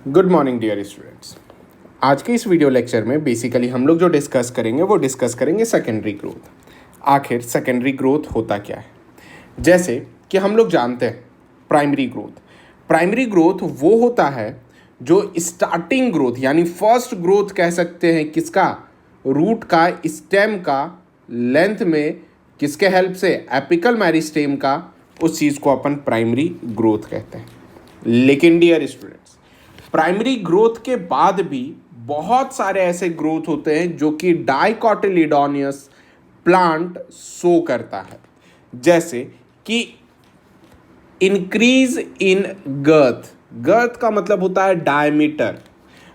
Good morning dear students. आज के इस वीडियो लेक्चर में बेसिकली हम लोग जो डिस्कस करेंगे वो डिस्कस करेंगे सेकेंडरी ग्रोथ। आखिर सेकेंडरी ग्रोथ होता क्या है? जैसे कि हम लोग जानते हैं प्राइमरी ग्रोथ वो होता है जो स्टार्टिंग ग्रोथ यानी फर्स्ट ग्रोथ कह सकते हैं किसका, रूट का, स्टेम का, लेंथ में किसके हेल्प से, एपिकल मेरिस्टेम का, उस चीज़ को अपन प्राइमरी ग्रोथ कहते हैं। लेकिन डियर स्टूडेंट्स, प्राइमरी ग्रोथ के बाद भी बहुत सारे ऐसे ग्रोथ होते हैं जो कि डाइकोटिलिडोनियस प्लांट शो करता है। जैसे कि इंक्रीज इन गर्थ का मतलब होता है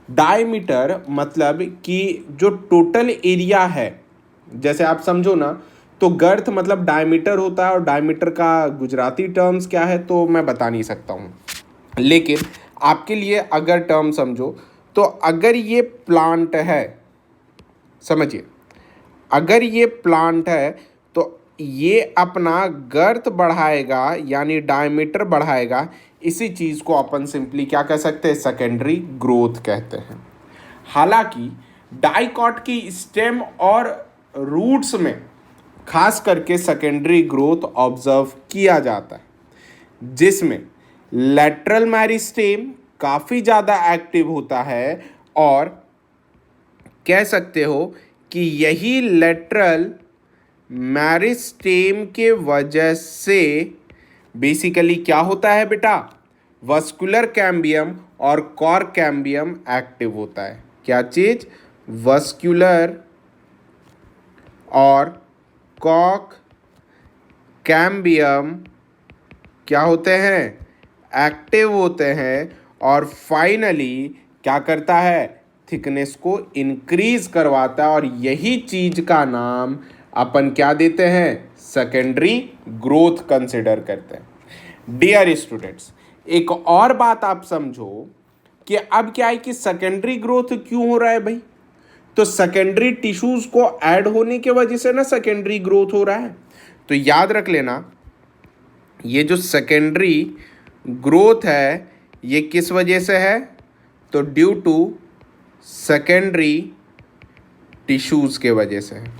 डायमीटर मतलब कि जो टोटल एरिया है, जैसे आप समझो ना, तो गर्थ मतलब डायमीटर होता है और डायमीटर का गुजराती टर्म्स क्या है तो मैं बता नहीं सकता हूँ, लेकिन आपके लिए अगर टर्म समझो तो अगर ये प्लांट है, समझिए, अगर ये प्लांट है तो ये अपना गर्थ बढ़ाएगा यानी डायमीटर बढ़ाएगा। इसी चीज़ को अपन सिंपली क्या कह सकते हैं, सेकेंडरी ग्रोथ कहते हैं। हालांकि डाइकॉट की स्टेम और रूट्स में खास करके सेकेंडरी ग्रोथ ऑब्जर्व किया जाता है, जिसमें लेटरल मेरिस्टेम काफ़ी ज़्यादा एक्टिव होता है और कह सकते हो कि यही लेटरल मेरिस्टेम के वजह से बेसिकली क्या होता है बेटा, वस्कुलर कैम्बियम और कॉर्क कैम्बियम एक्टिव होता है। क्या चीज़, वस्कुलर और कॉर्क कैम्बियम क्या होते हैं, एक्टिव होते हैं। और फाइनली क्या करता है, थिकनेस को इंक्रीज करवाता है और यही चीज का नाम अपन क्या देते हैं, सेकेंडरी ग्रोथ कंसिडर करते हैं। डियर स्टूडेंट्स, एक और बात आप समझो कि अब क्या है कि सेकेंडरी ग्रोथ क्यों हो रहा है भाई, तो सेकेंडरी टिश्यूज को ऐड होने की वजह से ना सेकेंडरी ग्रोथ हो रहा है। तो याद रख लेना, ये जो सेकेंडरी ग्रोथ है ये किस वजह से है, तो ड्यू टू सेकेंडरी टिश्यूज के वजह से है।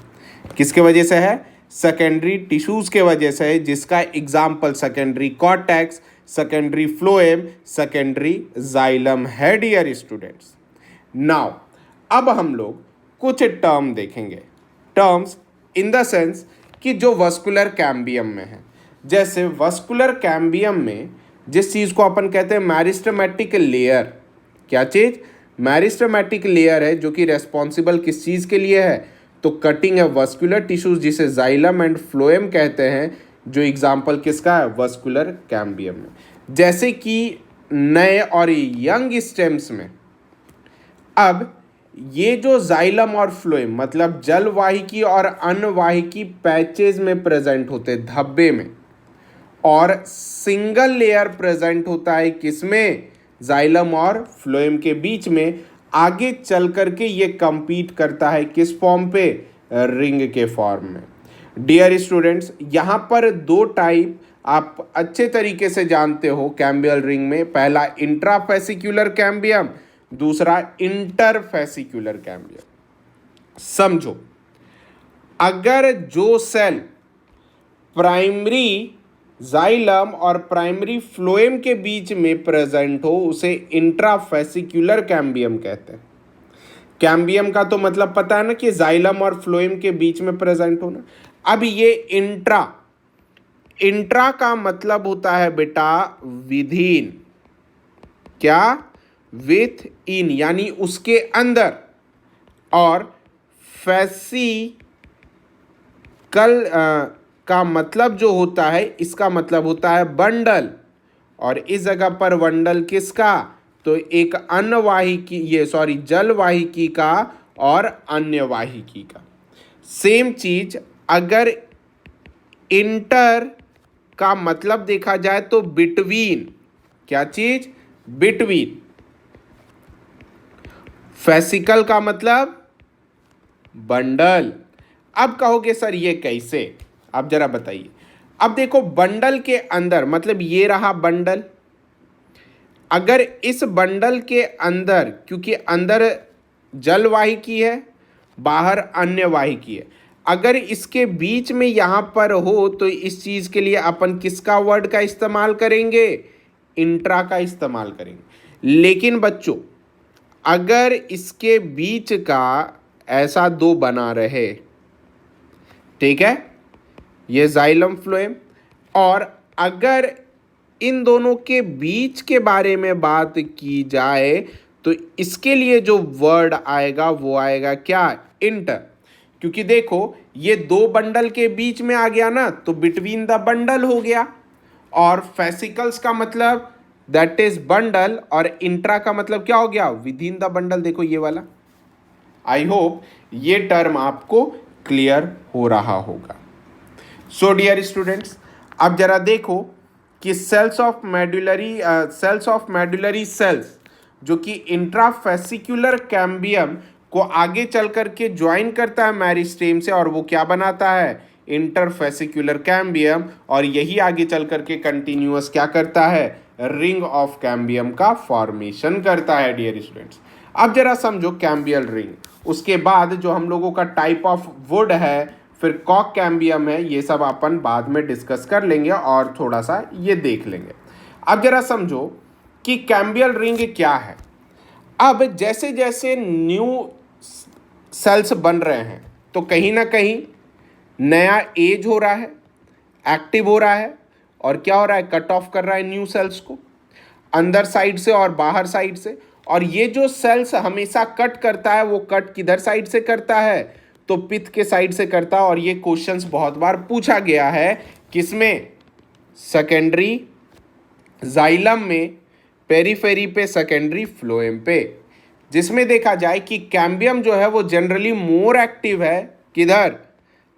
किसके वजह से है, सेकेंडरी टिश्यूज के वजह से है, जिसका example secondary cortex, secondary phloem, secondary xylem है। डियर स्टूडेंट्स, नाउ अब हम लोग कुछ टर्म देखेंगे, टर्म्स इन द सेंस कि जो वस्कुलर कैम्बियम में है। जैसे वस्कुलर कैम्बियम में जिस चीज़ को अपन कहते हैं मेरिस्टेमेटिक लेयर, क्या चीज़, मेरिस्टेमेटिक लेयर है जो कि रेस्पॉन्सिबल किस चीज़ के लिए है, तो कटिंग है वस्कुलर टिश्यूज जिसे जाइलम एंड फ्लोएम कहते हैं, जो एग्जाम्पल किसका है, वस्कुलर कैम्बियम में। जैसे कि नए और यंग स्टेम्स में अब ये जो जाइलम और फ्लोएम मतलब जलवाहिकी और अन्नवाहिकी पैचेज में प्रेजेंट होते, धब्बे में, और सिंगल लेयर प्रेजेंट होता है किसमें, जाइलम और फ्लोएम के बीच में। आगे चल करके ये कंपीट करता है किस फॉर्म पे, रिंग के फॉर्म में। डियर स्टूडेंट्स, यहाँ पर दो टाइप आप अच्छे तरीके से जानते हो कैम्बियल रिंग में, पहला इंट्राफेसिक्युलर कैम्बियम, दूसरा इंटरफेसिक्युलर कैम्बियम। समझो, अगर जो सेल प्राइमरी जाइलम और प्राइमरी फ्लोएम के बीच में प्रेजेंट हो उसे इंट्राफेसिक्युलर कैम्बियम कहते हैं। कैम्बियम का तो मतलब पता है ना कि जाइलम और फ्लोएम के बीच में प्रेजेंट होना। अब ये इंट्रा का मतलब होता है बेटा विदिन, क्या, विथ इन यानी उसके अंदर, और फेसिकल का मतलब जो होता है, इसका मतलब होता है बंडल, और इस जगह पर बंडल किसका, तो एक अन्नवाहिकी, ये सॉरी जलवाहिकी का और अन्यवाहिकी का। सेम चीज अगर इंटर का मतलब देखा जाए तो बिटवीन, क्या चीज, बिटवीन। फेसिकल का मतलब बंडल। अब कहोगे सर ये कैसे, आप जरा बताइए। अब देखो, बंडल के अंदर मतलब ये रहा बंडल, अगर इस बंडल के अंदर, क्योंकि अंदर जलवाहिकी है, बाहर अन्यवाहिकी है, अगर इसके बीच में यहां पर हो तो इस चीज के लिए अपन किसका वर्ड का इस्तेमाल करेंगे? इंट्रा का इस्तेमाल करेंगे। लेकिन बच्चों अगर इसके बीच का ऐसा दो बना रहे, ठीक है, ये जाइलम फ्लोएम, और अगर इन दोनों के बीच के बारे में बात की जाए तो इसके लिए जो वर्ड आएगा वो आएगा क्या? इंटर। क्योंकि देखो ये दो बंडल के बीच में आ गया ना, तो बिटवीन द बंडल हो गया, और फेसिकल्स का मतलब दैट इज बंडल, और इंट्रा का मतलब क्या हो गया? With in the bundle. देखो ये वाला, आई होप ये टर्म आपको क्लियर हो रहा होगा। सो डियर स्टूडेंट्स, अब जरा देखो कि सेल्स ऑफ मेडुलरी सेल्स जो कि इंट्राफेसिकुलर कैम्बियम को आगे चल करके ज्वाइन करता है मेरिस्टेम से, और वो क्या बनाता है? इंटरफेसिकुलर कैम्बियम, और यही आगे चल करके कंटिन्यूअस क्या करता है? रिंग ऑफ कैम्बियम का फॉर्मेशन करता है डियर स्टूडेंट्स। अब जरा समझो कैम्बियल रिंग, उसके बाद जो हम लोगों का टाइप ऑफ वुड है, फिर कॉक कैम्बियम है, ये सब अपन बाद में डिस्कस कर लेंगे और थोड़ा सा ये देख लेंगे। अब जरा समझो कि कैम्बियल रिंग क्या है। अब जैसे जैसे न्यू सेल्स बन रहे हैं तो कहीं ना कहीं नया एज हो रहा है, एक्टिव हो रहा है, और क्या हो रहा है? कट ऑफ कर रहा है न्यू सेल्स को अंदर साइड से और बाहर साइड से। और ये जो सेल्स हमेशा कट करता है वो कट किधर साइड से करता है? तो पित्त के साइड से करता है। और ये क्वेश्चंस बहुत बार पूछा गया है, किसमें? सेकेंडरी जाइलम में, पेरीफेरी पे, सेकेंडरी फ्लोएम पे, जिसमें देखा जाए कि कैम्बियम जो है वो जनरली मोर एक्टिव है किधर?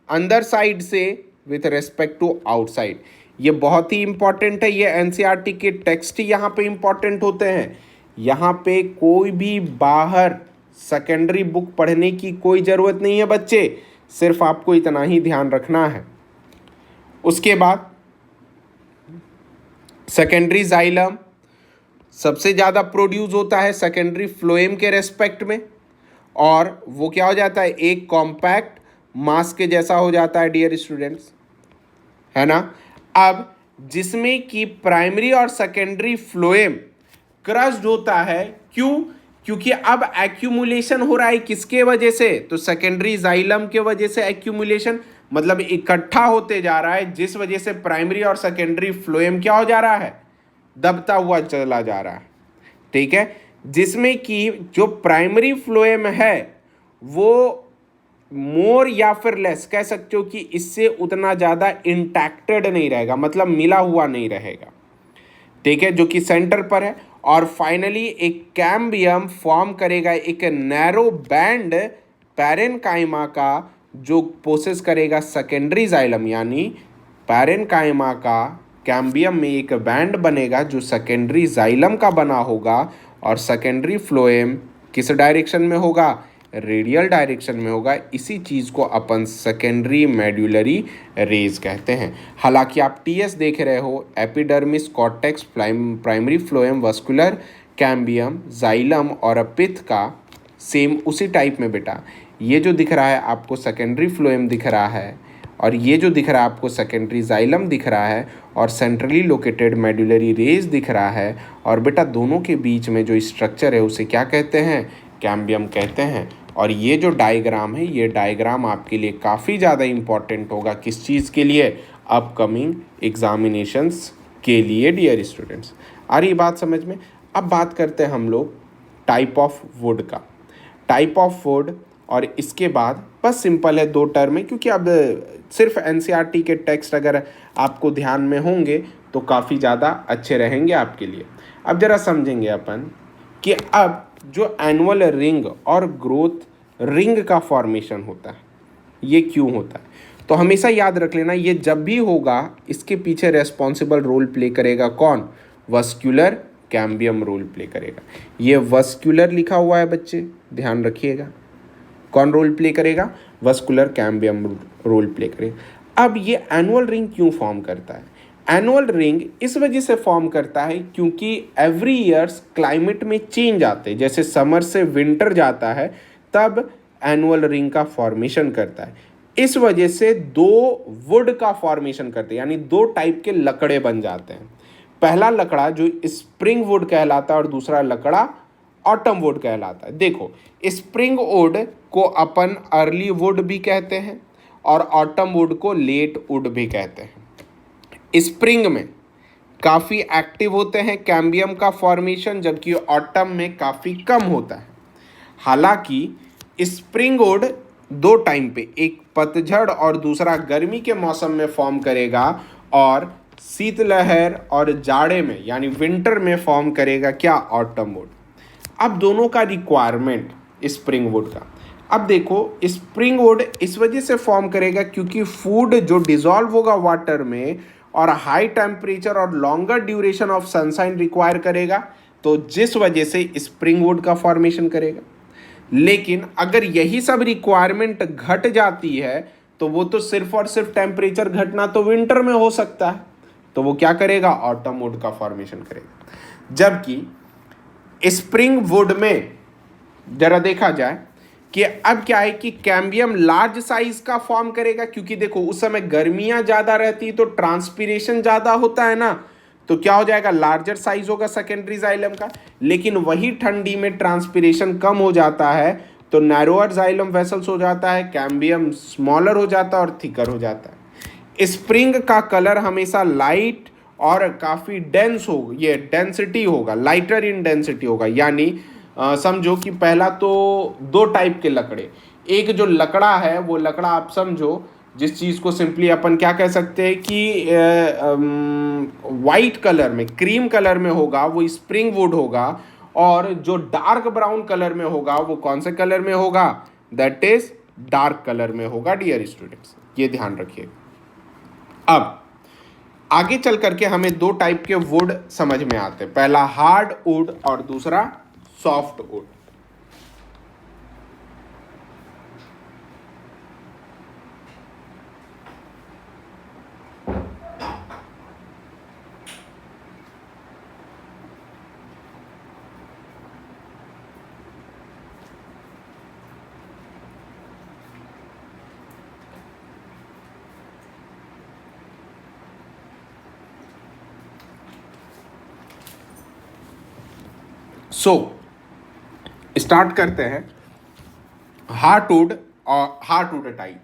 अंदर साइड से विथ रेस्पेक्ट टू आउटसाइड। ये बहुत ही इंपॉर्टेंट है, ये एनसीईआरटी के टेक्स्ट ही यहाँ पे इंपॉर्टेंट होते हैं। यहाँ पे कोई भी बाहर सेकेंडरी बुक पढ़ने की कोई ज़रूरत नहीं है बच्चे, सिर्फ आपको इतना ही ध्यान रखना है। उसके बाद सेकेंडरी जाइलम सबसे ज़्यादा प्रोड्यूस होता है सेकेंडरी फ्लोएम के रेस्पेक्ट में, और वो क्या हो जाता है? एक कॉम्पैक्ट मास के जैसा हो जाता है डियर स्टूडेंट्स, है ना। अब जिसमें कि प्राइमरी और सेकेंडरी फ्लोएम क्रस्ड होता है, क्यों? क्योंकि अब एक्यूमुलेशन हो रहा है किसके वजह से? तो सेकेंडरी जाइलम के वजह से एक्यूमुलेशन, मतलब इकट्ठा होते जा रहा है, जिस वजह से प्राइमरी और सेकेंडरी फ्लोएम क्या हो जा रहा है? दबता हुआ चला जा रहा है, ठीक है। जिसमें कि जो प्राइमरी फ्लोएम है वो मोर या फिर लेस कह सकते हो कि इससे उतना ज़्यादा इंटैक्टेड नहीं रहेगा, मतलब मिला हुआ नहीं रहेगा, ठीक है, जो कि सेंटर पर है। और फाइनली एक कैम्बियम फॉर्म करेगा, एक नैरो बैंड पैरेनकाइमा का, जो पोसेस करेगा सेकेंडरी जाइलम, यानी पैरेनकाइमा का कैम्बियम में एक बैंड बनेगा जो सेकेंडरी जाइलम का बना होगा, और सेकेंडरी फ्लोएम किस डायरेक्शन में होगा? रेडियल डायरेक्शन में होगा। इसी चीज़ को अपन सेकेंडरी मेडुलरी रेज कहते हैं। हालांकि आप टीएस देख रहे हो, epidermis, cortex, primary phloem, vascular cambium, xylem और पित्त का सेम उसी टाइप में बेटा। ये जो दिख रहा है आपको सेकेंडरी फ्लोएम दिख रहा है, और ये जो दिख रहा है आपको सेकेंडरी जाइलम दिख रहा है, और सेंट्रली लोकेटेड मेडुलरी रेज दिख रहा है। और बेटा दोनों के बीच में जो स्ट्रक्चर है उसे क्या कहते हैं? कैम्बियम कहते हैं। और ये जो डायग्राम है, ये डायग्राम आपके लिए काफ़ी ज़्यादा इम्पॉर्टेंट होगा, किस चीज़ के लिए? अपकमिंग एग्जामिनेशंस के लिए डियर स्टूडेंट्स। आ रही बात समझ में? अब बात करते हैं हम लोग टाइप ऑफ वुड का। टाइप ऑफ वुड, और इसके बाद बस सिंपल है, दो टर्म है, क्योंकि अब सिर्फ एनसीईआरटी के टेक्स्ट अगर आपको ध्यान में होंगे तो काफ़ी ज़्यादा अच्छे रहेंगे आपके लिए। अब ज़रा समझेंगे अपन कि अब जो एनुअल रिंग और ग्रोथ रिंग का फॉर्मेशन होता है ये क्यों होता है। तो हमेशा याद रख लेना, ये जब भी होगा इसके पीछे रेस्पॉन्सिबल रोल प्ले करेगा कौन? वस्कुलर कैम्बियम रोल प्ले करेगा। ये वस्कुलर लिखा हुआ है बच्चे, ध्यान रखिएगा। कौन रोल प्ले करेगा? वस्कुलर कैम्बियम रोल प्ले करेगा। अब ये एनुअल रिंग क्यों फॉर्म करता है? एनुअल रिंग इस वजह से फॉर्म करता है क्योंकि एवरी ईयर्स क्लाइमेट में चेंज आते हैं, जैसे समर से विंटर जाता है तब एनुअल रिंग का फॉर्मेशन करता है। इस वजह से दो वुड का फॉर्मेशन करते हैं, यानी दो टाइप के लकड़े बन जाते हैं। पहला लकड़ा जो स्प्रिंग वुड कहलाता है और दूसरा लकड़ा ऑटम वुड कहलाता है। देखो, स्प्रिंग वुड को अपन अर्ली वुड भी कहते हैं और ऑटम वुड को लेट वुड भी कहते हैं। स्प्रिंग में काफ़ी एक्टिव होते हैं कैम्बियम का फॉर्मेशन, जबकि ऑटम में काफ़ी कम होता है। हालांकि स्प्रिंग वुड दो टाइम पे, एक पतझड़ और दूसरा गर्मी के मौसम में फॉर्म करेगा और शीतलहर और जाड़े में यानी विंटर में फॉर्म करेगा क्या, ऑटम वुड। अब दोनों का रिक्वायरमेंट स्प्रिंग वुड का, अब देखो स्प्रिंग वुड इस वजह से फॉर्म करेगा क्योंकि फूड जो डिजॉल्व होगा वाटर में और हाई टेम्परेचर और longer duration of sunshine require करेगा, तो जिस वजह से स्प्रिंग वुड का फॉर्मेशन करेगा। लेकिन अगर यही सब रिक्वायरमेंट घट जाती है तो वो तो सिर्फ और सिर्फ टेम्परेचर घटना तो विंटर में हो सकता है, तो वो क्या करेगा, ऑटम वुड का फॉर्मेशन करेगा। जबकि स्प्रिंग वुड में जरा देखा जाए कि अब क्या है कि कैम्बियम लार्ज साइज का फॉर्म करेगा, क्योंकि देखो उस समय गर्मियां ज़्यादा रहती तो ट्रांसपीरेशन ज़्यादा होता है ना, तो क्या हो जाएगा, लार्जर साइज होगा सेकेंडरी जाइलम का। लेकिन वही ठंडी में ट्रांसपीरेशन कम हो जाता है तो नैरोअर जाइलम वेसल्स हो जाता है, कैम्बियम स्मॉलर हो जाता है और थिकर हो जाता है। स्प्रिंग का कलर हमेशा लाइट और काफ़ी डेंस होगा, ये डेंसिटी होगा, लाइटर इन डेंसिटी होगा। यानी समझो कि पहला तो दो टाइप के लकड़े, एक जो लकड़ा है वो लकड़ा आप समझो जिस चीज़ को सिंपली अपन क्या कह सकते हैं कि वाइट कलर में, क्रीम कलर में होगा वो स्प्रिंग वुड होगा, और जो डार्क ब्राउन कलर में होगा वो कौन से कलर में होगा, दैट इज डार्क कलर में होगा। डियर स्टूडेंट्स, ये ध्यान रखिएगा। अब आगे चल करके हमें दो टाइप के वुड समझ में आते हैं, पहला हार्ड वुड और दूसरा सॉफ्ट वुड। स्टार्ट करते हैं हार्डवुड और हार्डवुड टाइप।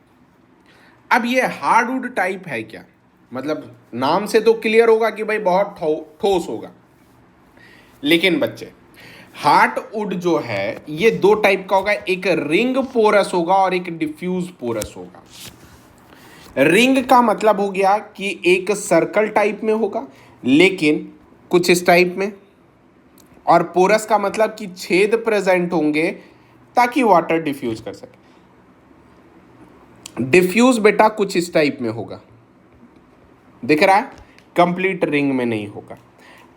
अब ये हार्डवुड टाइप है क्या, मतलब नाम से तो क्लियर होगा कि भाई बहुत ठोस होगा, लेकिन बच्चे हार्डवुड जो है ये दो टाइप का होगा, एक रिंग पोरस होगा और एक डिफ्यूज पोरस होगा। रिंग का मतलब हो गया कि एक सर्कल टाइप में होगा लेकिन कुछ इस टाइप में, और पोरस का मतलब कि छेद प्रेजेंट होंगे ताकि वाटर डिफ्यूज कर सके। डिफ्यूज बेटा कुछ इस टाइप में होगा, दिख रहा है, कंप्लीट रिंग में नहीं होगा।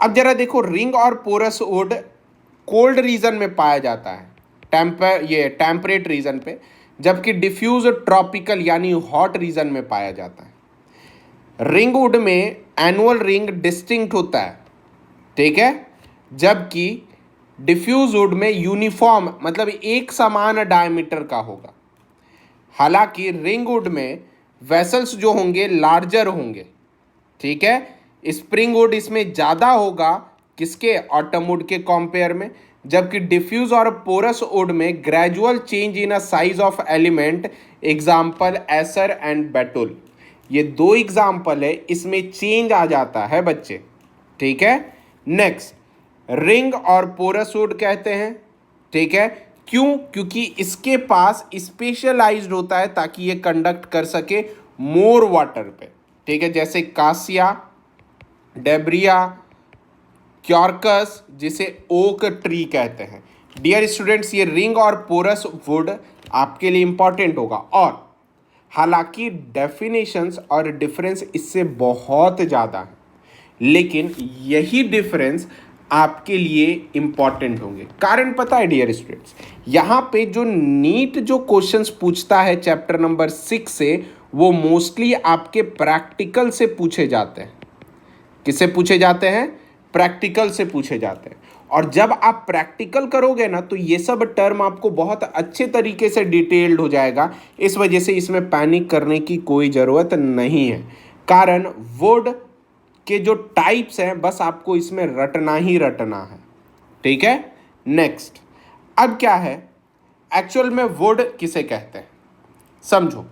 अब जरा देखो, रिंग और पोरस वुड कोल्ड रीजन में पाया जाता है, टेम्परेट रीजन पे, जबकि डिफ्यूज ट्रॉपिकल यानी हॉट रीजन में पाया जाता है। रिंग वुड में एनुअल रिंग डिस्टिंक्ट होता है, ठीक है, जबकि डिफ्यूज वुड में यूनिफॉर्म मतलब एक समान डायमीटर का होगा। हालांकि रिंग वुड में वेसल्स जो होंगे लार्जर होंगे, ठीक है, स्प्रिंग वुड इसमें ज़्यादा होगा किसके, ऑटम वुड के कंपेयर में, जबकि डिफ्यूज और पोरस वुड में gradual change in a size of element, example Acer and Betula. ये दो एग्जाम्पल है, इसमें चेंज आ जाता है बच्चे, ठीक है। नेक्स्ट, रिंग और पोरस वुड कहते हैं, ठीक है, क्यों, क्योंकि इसके पास स्पेशलाइज्ड होता है ताकि ये कंडक्ट कर सके मोर वाटर पे, ठीक है, जैसे कासिया, डेब्रिया, क्योरकस, जिसे ओक ट्री कहते हैं। डियर स्टूडेंट्स, ये रिंग और पोरस वुड आपके लिए इंपॉर्टेंट होगा, और हालांकि डेफिनेशंस और डिफरेंस इससे बहुत ज़्यादा है, लेकिन यही डिफरेंस आपके लिए इंपॉर्टेंट होंगे। कारण पता है डियर स्टूडेंट्स, यहाँ पे जो नीट जो क्वेश्चंस पूछता है चैप्टर नंबर 6 से, वो मोस्टली आपके प्रैक्टिकल से पूछे जाते हैं। किससे पूछे जाते हैं? प्रैक्टिकल से पूछे जाते हैं। और जब आप प्रैक्टिकल करोगे ना तो ये सब टर्म आपको बहुत अच्छे तरीके से डिटेल्ड हो जाएगा। इस वजह से इसमें पैनिक करने की कोई ज़रूरत नहीं है। कारण वुड के जो टाइप्स हैं बस आपको इसमें रटना ही रटना है। ठीक है, नेक्स्ट। अब क्या है एक्चुअल में वुड किसे कहते हैं, समझो।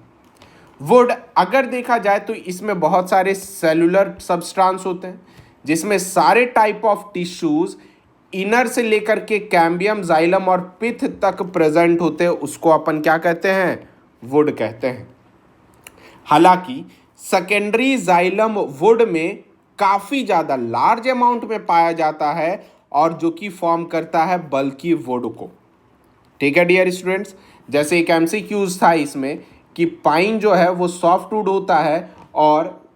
वुड अगर देखा जाए तो इसमें बहुत सारे सेलुलर सब्सटेंस होते हैं, जिसमें सारे टाइप ऑफ टिश्यूज इनर से लेकर के कैम्बियम, जाइलम और पिथ तक प्रेजेंट होते हैं। उसको अपन क्या कहते हैं? वुड कहते हैं। हालांकि सेकेंडरी जाइलम वुड में काफ़ी ज़्यादा लार्ज अमाउंट में पाया जाता है और जो कि फॉर्म करता है बल्कि वुड को। ठीक है डियर स्टूडेंट्स, जैसे एक एमसीक्यूज था इसमें कि पाइन जो है वो सॉफ्टवुड होता है, और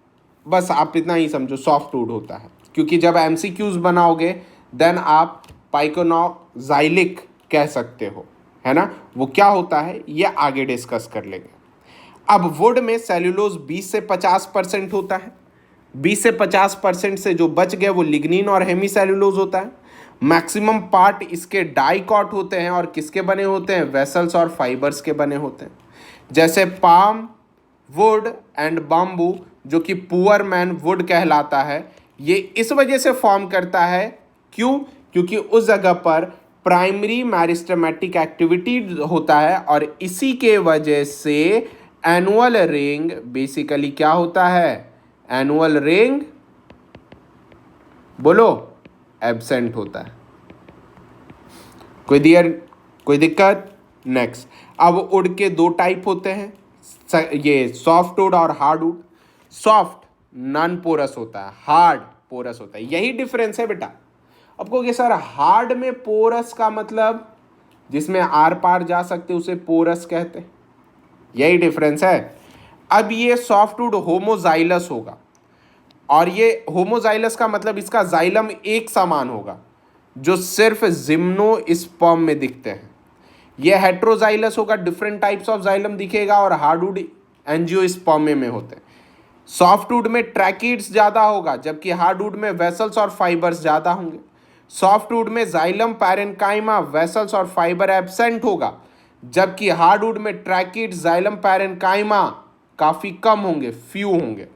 बस आप इतना ही समझो सॉफ्टवुड होता है, क्योंकि जब एमसीक्यूज बनाओगे देन आप पाइकोनोक्साइलिक कह सकते हो, है ना। वो क्या होता है ये आगे डिस्कस कर लेंगे। अब वुड में सेल्यूलोज 20 से 50% होता है। 20 से 50% से जो बच गए वो लिग्निन और हेमी सेल्यूलोज होता है। मैक्सिमम पार्ट इसके डाइकॉट होते हैं और किसके बने होते हैं? वेसल्स और फाइबर्स के बने होते हैं। जैसे पाम वुड एंड बाम्बू जो कि पुअर मैन वुड कहलाता है, ये इस वजह से फॉर्म करता है। क्यों? क्योंकि उस जगह पर प्राइमरी मैरिस्टेमेटिक एक्टिविटी होता है और इसी के वजह से एनुअल रिंग बेसिकली क्या होता है? एनुअल रिंग बोलो एब्सेंट होता है। कोई दिक्कत? नेक्स्ट। अब वुड के दो टाइप होते हैं, ये सॉफ्ट वुड और hard wood. Soft non porous होता है, हार्ड पोरस होता है। यही डिफरेंस है बेटा। अब कहोगे सर हार्ड में पोरस का मतलब जिसमें आर पार जा सकते उसे पोरस कहते हैं, यही डिफरेंस है। अब ये सॉफ्टवुड होमोजाइलस होगा, और ये होमोजाइलस का मतलब इसका जाइलम एक समान होगा जो सिर्फ जिम्नोस्पर्म में दिखते हैं। ये हेट्रोजाइलस होगा, डिफरेंट टाइप्स ऑफ जाइलम दिखेगा, और हार्डवुड एंजियोस्पर्म में होते हैं। सॉफ्टवुड में ट्रैकिड्स ज़्यादा होगा जबकि हार्डवुड में वेसल्स और फाइबर्स ज़्यादा होंगे। सॉफ्टवुड में जाइलम, पैरेन्काइमा, वेसल्स और फाइबर एब्सेंट होगा जबकि हार्डवुड में ट्रैकिड्स, जाइलम, पैरेन्काइमा काफ़ी कम होंगे, फ्यू होंगे।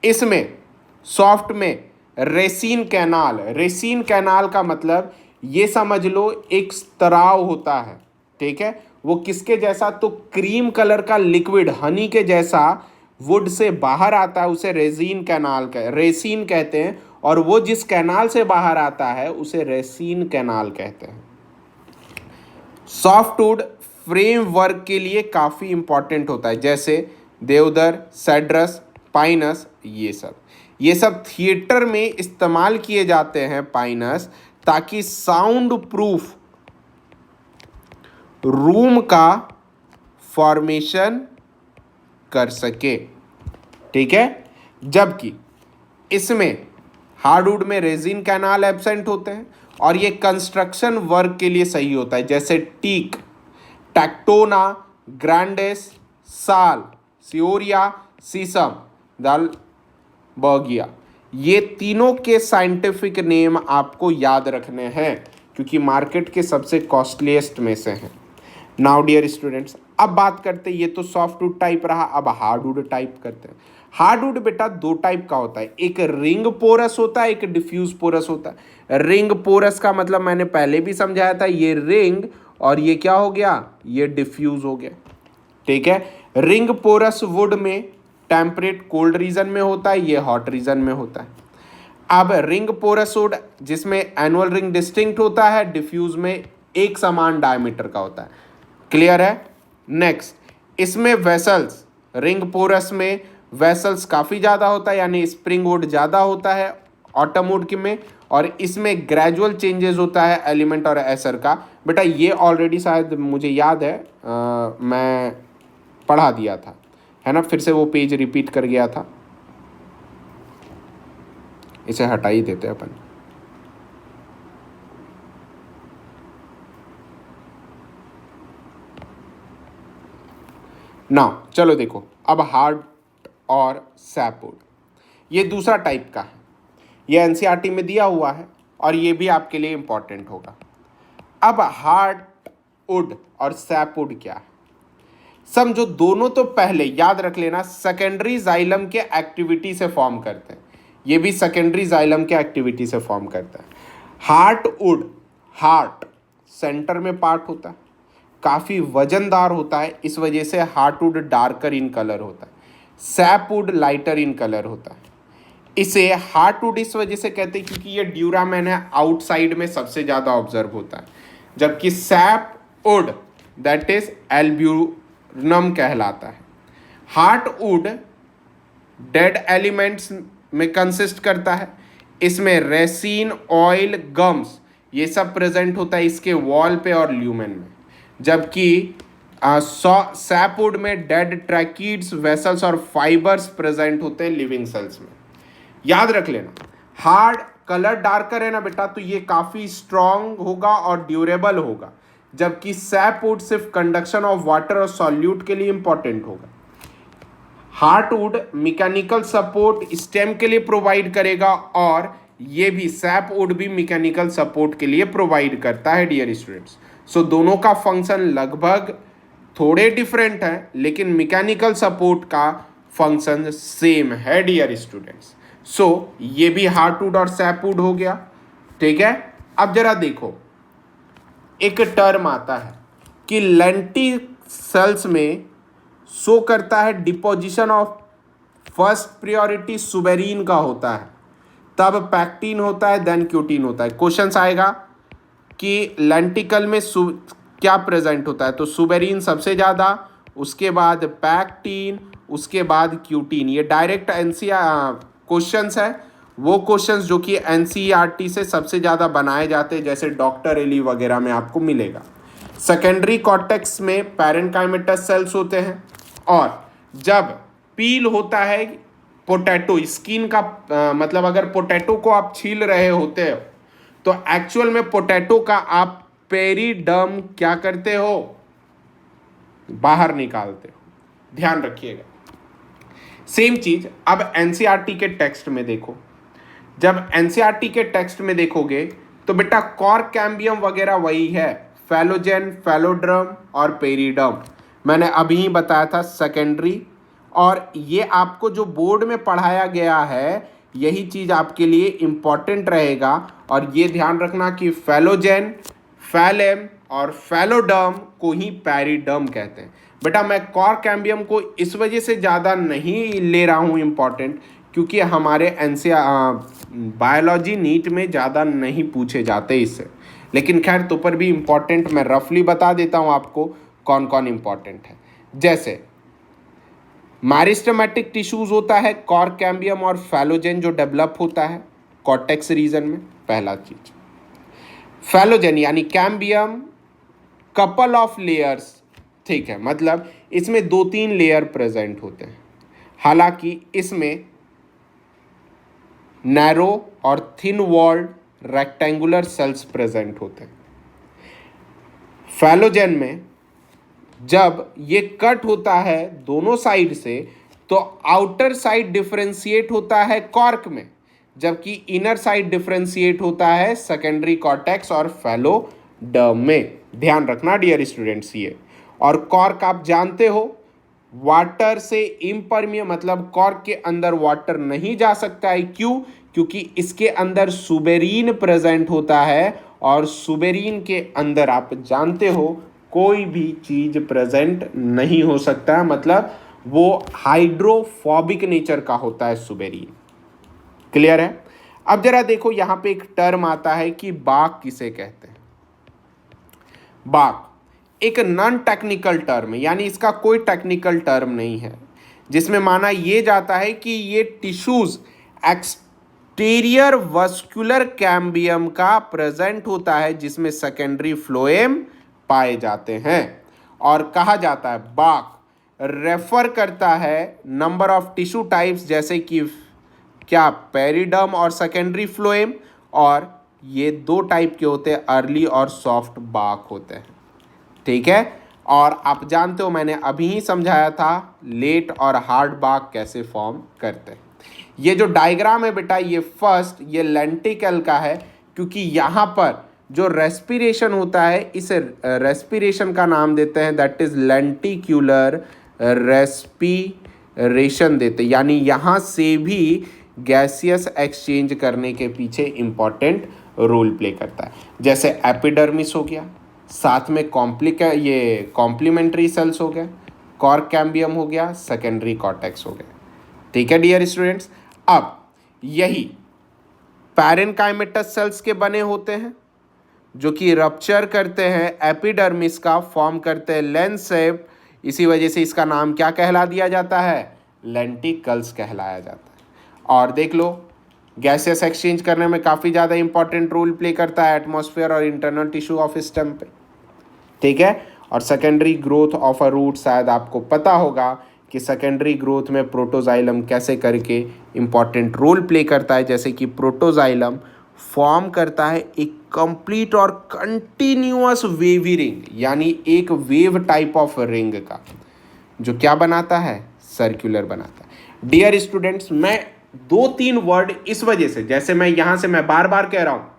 इसमें सॉफ्ट में रेसिन कैनाल का मतलब ये समझ लो एक स्त्राव होता है। ठीक है, वो किसके जैसा? तो क्रीम कलर का लिक्विड हनी के जैसा वुड से बाहर आता है, उसे रेसिन कहते हैं, और वो जिस कैनाल से बाहर आता है उसे रेसिन कैनाल कहते हैं। सॉफ्टवुड फ्रेमवर्क के लिए काफ़ी इंपॉर्टेंट होता है, जैसे देवदार, सेड्रस, पाइनस, ये सब थिएटर में इस्तेमाल किए जाते हैं पाइनस, ताकि साउंड प्रूफ रूम का फॉर्मेशन कर सके। ठीक है, जबकि इसमें हार्डवुड में रेजिन कैनाल एब्सेंट होते हैं और ये कंस्ट्रक्शन वर्क के लिए सही होता है, जैसे टीक, टैक्टोना, ग्रैंडेस, साल, सियोरिया, सीसम, दाल बर्गिया। ये तीनों के साइंटिफिक नेम आपको याद रखने हैं क्योंकि मार्केट के सबसे कॉस्टलीस्ट में से हैं। नाउ डियर स्टूडेंट्स, अब बात करते हैं, ये तो सॉफ्टवुड टाइप रहा, अब हार्डवुड टाइप करते हैं। हार्डवुड बेटा दो टाइप का होता है, एक रिंग पोरस होता है, एक डिफ्यूज पोरस होता है। रिंग पोरस का मतलब मैंने पहले भी समझाया था, ये रिंग और ये क्या हो गया? ये डिफ्यूज हो गया। ठीक है, रिंग पोरस वुड में टेम्परेट कोल्ड रीजन में होता है, ये हॉट रीजन में होता है। अब रिंग पोरस वुड जिसमें एनुअल रिंग डिस्टिंक्ट होता है, डिफ्यूज में एक समान डायमीटर का होता है। क्लियर है? नेक्स्ट, इसमें वेसल्स, रिंग पोरस में वेसल्स काफ़ी ज़्यादा होता है, यानी स्प्रिंग वुड ज़्यादा होता है ऑटम वुड में, और इसमें ग्रेजुअल चेंजेस होता है एलिमेंट और एसर का। बेटा ये ऑलरेडी शायद मुझे याद है, मैं पढ़ा दिया था, है ना। फिर से वो पेज रिपीट कर गया था, इसे हटा ही देते अपन। ना चलो देखो, अब हार्ड और सैपवुड, ये दूसरा टाइप का है। ये एनसीईआरटी में दिया हुआ है और ये भी आपके लिए इंपॉर्टेंट होगा। अब हार्टवुड और सैपवुड क्या है समझो। दोनों तो पहले याद रख लेना सेकेंडरी जाइलम के एक्टिविटी से फॉर्म करते हैं, ये भी सेकेंडरी जाइलम के एक्टिविटी से फॉर्म करता है। हार्टवुड, हार्ट सेंटर में पार्ट होता है, काफ़ी वजनदार होता है, इस वजह से हार्टवुड डार्कर इन कलर होता है। सैपवुड लाइटर इन कलर होता है। इसे हार्टवुड इस वजह से कहते हैं क्योंकि ये ड्यूरामेन है, आउटसाइड में सबसे ज़्यादा ऑब्जर्व होता है, जबकि सैपवुड दैट इज एल्ब्यूनम कहलाता है। हार्टवुड डेड एलिमेंट्स में कंसिस्ट करता है, इसमें रेसिन, ऑयल, गम्स ये सब प्रेजेंट होता है इसके वॉल पे और ल्यूमेन में, जबकि सैपवुड में डेड ट्रैकीड्स, वेसल्स और फाइबर्स प्रेजेंट होते हैं लिविंग सेल्स में। याद रख लेना हार्ड कलर डार्कर है ना बेटा, तो ये काफ़ी स्ट्रॉन्ग होगा और ड्यूरेबल होगा, जबकि सैपवुड सिर्फ कंडक्शन ऑफ वाटर और सॉल्यूट के लिए इंपॉर्टेंट होगा। हार्टवुड मैकेनिकल सपोर्ट स्टेम के लिए प्रोवाइड करेगा और ये भी सैपवुड भी मैकेनिकल सपोर्ट के लिए प्रोवाइड करता है डियर स्टूडेंट्स। सो दोनों का फंक्शन लगभग थोड़े डिफरेंट है, लेकिन मैकेनिकल सपोर्ट का फंक्शन सेम है डियर स्टूडेंट्स। सो ये भी हार्टवुड और सैपवुड हो गया, ठीक है। अब जरा देखो एक टर्म आता है कि लेंटिल सेल्स में शो करता है डिपोजिशन ऑफ फर्स्ट प्रायोरिटी सुबेरीन का होता है, तब पैक्टिन होता है, देन क्यूटीन होता है। क्वेश्चंस आएगा कि लेंटिकल में क्या प्रेजेंट होता है, तो सुबेरीन सबसे ज़्यादा, उसके बाद पैक्टिन, उसके बाद क्यूटीन। ये डायरेक्ट क्वेश्चंस है, वो क्वेश्चंस जो कि एनसीईआरटी से सबसे ज़्यादा बनाए जाते हैं, जैसे डॉक्टर एली वगैरह में आपको मिलेगा। सेकेंडरी कॉर्टेक्स में पैरेन्काइमेटस सेल्स होते हैं, और जब पील होता है पोटैटो स्किन का मतलब अगर पोटैटो को आप छील रहे होते हो तो एक्चुअल में पोटैटो का आप पेरिडर्म क्या करते हो, बाहर निकालते हो, ध्यान रखिएगा। सेम चीज अब एनसीईआरटी के टेक्स्ट में देखो। जब एनसीईआरटी के टेक्स्ट में देखोगे तो बेटा कॉर्क कैम्बियम वगैरह वही है, फैलोजेन, फैलोड्रम और पेरिडर्म मैंने अभी ही बताया था सेकेंडरी, और ये आपको जो बोर्ड में पढ़ाया गया है यही चीज़ आपके लिए इम्पॉर्टेंट रहेगा। और ये ध्यान रखना कि फैलोजेन, फैलेम और फैलोडर्म को ही पेरिडर्म कहते हैं। बेटा मैं कॉर्क कैम्बियम को इस वजह से ज़्यादा नहीं ले रहा हूँ इम्पॉर्टेंट, क्योंकि हमारे बायोलॉजी नीट में ज़्यादा नहीं पूछे जाते इससे, लेकिन खैर तो पर भी इम्पॉर्टेंट मैं रफली बता देता हूँ आपको कौन कौन इम्पॉर्टेंट है। जैसे मैरिस्टेमेटिक टिश्यूज होता है कॉर्क कैम्बियम और फैलोजेन जो डेवलप होता है कॉर्टेक्स रीजन में, पहला चीज। फैलोजेन यानी कैम्बियम कपल ऑफ लेयर्स, ठीक है, मतलब इसमें 2-3 लेयर प्रेजेंट होते हैं, हालांकि इसमें नैरो और thin walled rectangular cells present होते हैं। फैलोजेन में जब ये कट होता है दोनों साइड से तो आउटर साइड डिफरेंशिएट होता है कॉर्क में, जबकि इनर साइड डिफरेंशिएट होता है सेकेंडरी कॉर्टेक्स और फैलोडर्म में। ध्यान रखना डियर स्टूडेंट्स ये। और कॉर्क आप जानते हो वाटर से इम्परमिएबल, मतलब कॉर्क के अंदर वाटर नहीं जा सकता है। क्यों? क्योंकि इसके अंदर सुबेरीन प्रेजेंट होता है, और सुबेरीन के अंदर आप जानते हो कोई भी चीज प्रेजेंट नहीं हो सकता, मतलब वो हाइड्रोफोबिक नेचर का होता है सुबेरीन। क्लियर है? अब जरा देखो यहां पे एक टर्म आता है कि बाक किसे कहते हैं। बाक एक नॉन टेक्निकल टर्म है, यानी इसका कोई टेक्निकल टर्म नहीं है, जिसमें माना यह जाता है कि ये टिश्यूज एक्सटीरियर वस्कुलर कैम्बियम का प्रेजेंट होता है, जिसमें सेकेंडरी फ्लोएम पाए जाते हैं। और कहा जाता है बाक रेफर करता है नंबर ऑफ टिश्यू टाइप्स, जैसे कि क्या पेरिडर्म और सेकेंडरी फ्लोएम, और ये 2 टाइप के होते हैं, अर्ली और सॉफ्ट बाक होते हैं। ठीक है, और आप जानते हो मैंने अभी ही समझाया था लेट और हार्ड बाक कैसे फॉर्म करते हैं। ये जो डायग्राम है बेटा, ये फर्स्ट ये लेंटिकल का है, क्योंकि यहाँ पर जो रेस्पिरेशन होता है इस रेस्पिरेशन का नाम देते हैं दैट इज लेंटिक्यूलर रेस्पिरेशन देते हैं, यानी यहाँ से भी गैसियस एक्सचेंज करने के पीछे इंपॉर्टेंट रोल प्ले करता है। जैसे एपिडर्मिस हो गया, साथ में कॉम्प्लीमेंट्री सेल्स हो गया, कॉर्क कैम्बियम हो गया, सेकेंडरी कॉर्टेक्स हो गया। ठीक है डियर स्टूडेंट्स, अब यही पैरेनकाइमेटस सेल्स के बने होते हैं जो कि रप्चर करते हैं एपिडर्मिस का, फॉर्म करते हैं लेंस शेप, इसी वजह से इसका नाम क्या कहला दिया जाता है, लेंटिकल्स कहलाया जाता है। और देख लो गैसेस एक्सचेंज करने में काफ़ी ज़्यादा इंपॉर्टेंट रोल प्ले करता है एटमॉस्फेयर और इंटरनल टिश्यू ऑफ स्टेम पे। ठीक है, और secondary growth of a root, शायद आपको पता होगा कि सेकेंडरी ग्रोथ में प्रोटोजाइलम कैसे करके इंपॉर्टेंट रोल प्ले करता है। जैसे कि प्रोटोजाइलम फॉर्म करता है एक कंप्लीट और कंटिन्यूअस वेवी रिंग, यानी एक वेव टाइप ऑफ रिंग का, जो क्या बनाता है, सर्कुलर बनाता है। डियर स्टूडेंट्स, मैं 2-3 वर्ड इस वजह से, जैसे मैं यहाँ से मैं बार बार कह रहा हूँ,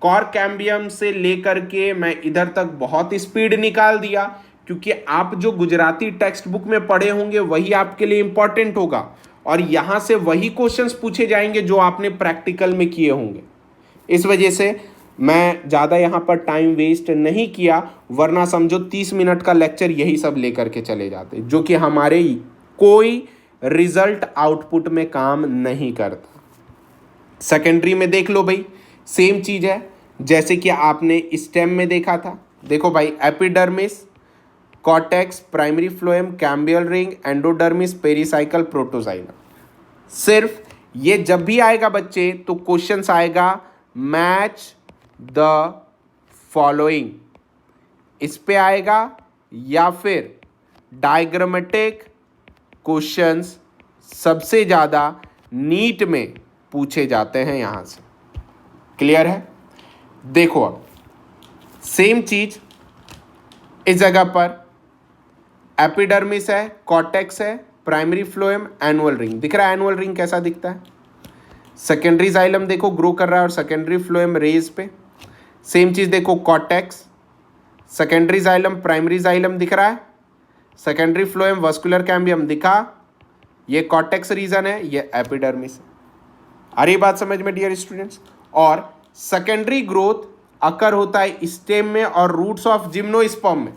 कॉर्क कैम्बियम से लेकर के मैं इधर तक बहुत स्पीड निकाल दिया, क्योंकि आप जो गुजराती टेक्स्ट बुक में पढ़े होंगे वही आपके लिए इंपॉर्टेंट होगा, और यहाँ से वही क्वेश्चंस पूछे जाएंगे जो आपने प्रैक्टिकल में किए होंगे। इस वजह से मैं ज़्यादा यहाँ पर टाइम वेस्ट नहीं किया, वरना समझो 30 मिनट का लेक्चर यही सब लेकर के चले जाते, जो कि हमारे कोई रिजल्ट आउटपुट में काम नहीं करता। सेकेंडरी में देख लो भाई, सेम चीज़ है जैसे कि आपने स्टेम में देखा था। देखो भाई, epidermis, cortex, primary phloem, cambial ring, endodermis, pericycle, protoxylem. सिर्फ ये जब भी आएगा बच्चे तो क्वेश्चंस आएगा मैच द फॉलोइंग, इस पे आएगा, या फिर डायग्रामेटिक क्वेश्चंस सबसे ज़्यादा नीट में पूछे जाते हैं यहाँ से। क्लियर है? देखो अब सेम चीज इस जगह पर एपिडर्मिस है, कॉर्टेक्स है, प्राइमरी फ्लोएम, एनुअल रिंग दिख रहा है। एनुअल रिंग कैसा दिखता है? सेकेंडरी जाइलम देखो ग्रो कर रहा है और सेकेंडरी फ्लोएम रेज पे। सेम चीज देखो cortex, secondary xylem, primary xylem दिख रहा है, सेकेंडरी फ्लोएम, वस्कुलर कैम्बियम दिखा, ये कॉर्टेक्स रीजन है, ये एपिडर्मिस है। आ रही बात समझ में डियर स्टूडेंट्स? और सेकेंडरी ग्रोथ अकर होता है स्टेम में और रूट्स ऑफ जिम्नोस्पर्म में,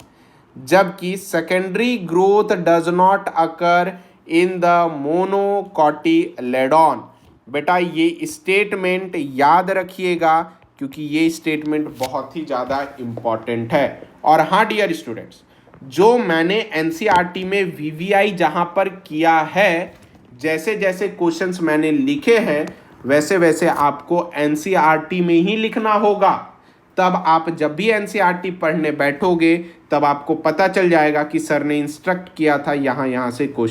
जबकि secondary growth does not occur in the monocotyledon. बेटा ये स्टेटमेंट याद रखिएगा, क्योंकि ये स्टेटमेंट बहुत ही ज़्यादा इंपॉर्टेंट है। और हाँ डियर स्टूडेंट्स, जो मैंने एनसीईआरटी में वीवीआई जहाँ पर किया है, जैसे जैसे क्वेश्चंस मैंने लिखे हैं वैसे वैसे आपको एनसीईआरटी में ही लिखना होगा। तब आप जब भी एनसीईआरटी पढ़ने बैठोगे तब आपको पता चल जाएगा कि सर ने इंस्ट्रक्ट किया था यहाँ से क्वेश्चन